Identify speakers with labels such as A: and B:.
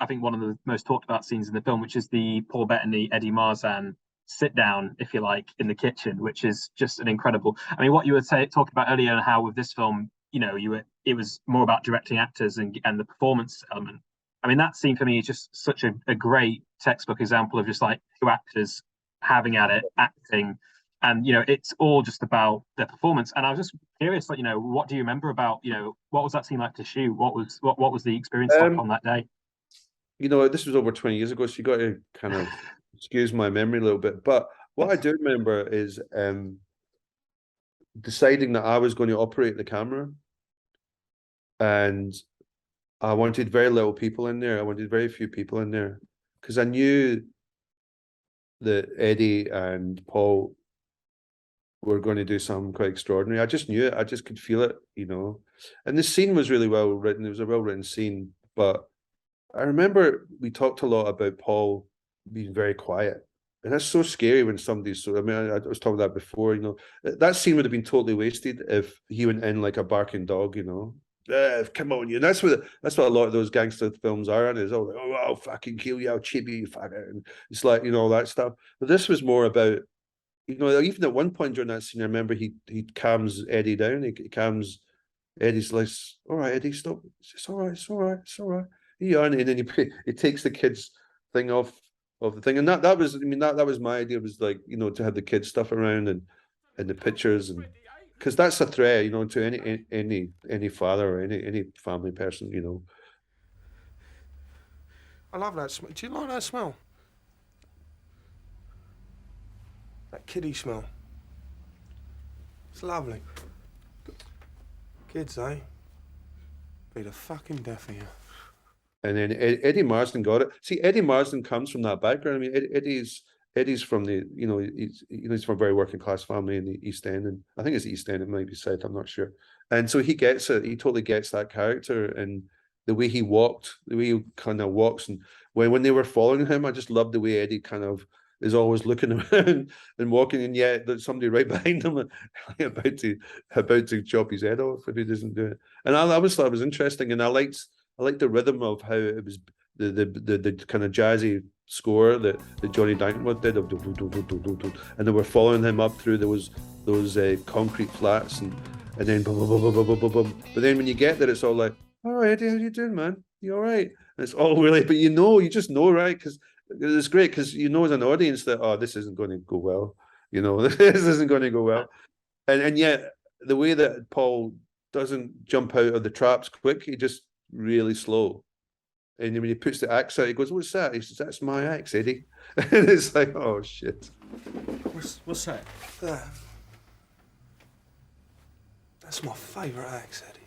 A: I think one of the most talked about scenes in the film, which is the Paul Bettany, Eddie Marsan sit down, if you like, in the kitchen, which is just an incredible. I mean, what you were talking about earlier, and how with this film, it was more about directing actors and the performance element. I mean, that scene for me is just such a great textbook example of just like two actors having at it, acting, and it's all just about their performance. And I was just curious, like, what do you remember about, what was that scene like to shoot? What was the experience like on that day?
B: This was over 20 years ago, so you got to kind of excuse my memory a little bit. But what I do remember is deciding that I was going to operate the camera, and I wanted very little people in there. I wanted very few people in there because I knew that Eddie and Paul were going to do something quite extraordinary. I just knew it. I just could feel it, And the scene was really well written. It was a well-written scene. But I remember we talked a lot about Paul being very quiet. And that's so scary when somebody's so... I mean, I was talking about that before, That scene would have been totally wasted if he went in like a barking dog, come on, that's what a lot of those gangster films are, and it's all like, oh, I'll fucking kill you, I'll chip you, fucker. And it's like, all that stuff. But this was more about, even at one point during that scene, I remember he calms Eddie down. He calms Eddie's like, all right, Eddie, stop. It's all right, it's all right, it's all right. And then he takes the kids thing off of the thing, and that was, I mean, that was my idea, was like, to have the kids stuff around and the pictures, and because that's a threat, to any father or any family person,
C: I love that smell. Do you like that smell? That kiddie smell. It's lovely. Kids, eh? Be the fucking death of you.
B: And then Eddie Marsan got it. See, Eddie Marsan comes from that background. I mean, Eddie's from the, he's from a very working class family in the East End, and I think it's East End, it might be South, I'm not sure. And so he gets it. He totally gets that character, and the way he walked, the way he kind of walks, and when they were following him, I just loved the way Eddie kind of is always looking around and walking, and yet there's somebody right behind him about to chop his head off if he doesn't do it. And I always thought it was interesting, and I liked the rhythm of how it was, the kind of jazzy score that Johnny Dankworth did of and they were following him up through those concrete flats, and then boom, boom, boom, boom, boom, boom, boom. But then when you get there, it's all like, all right, Eddie, how you doing, man? You all right? And it's all really, but you just know, right? Because it's great, because as an audience that, oh, this isn't going to go well. This isn't going to go well. And yet the way that Paul doesn't jump out of the traps quick, he just really slow. And when he puts the axe out, he goes, what's that? He says, that's my axe, Eddie. And it's like, oh, shit.
C: What's that? That's my favourite axe, Eddie.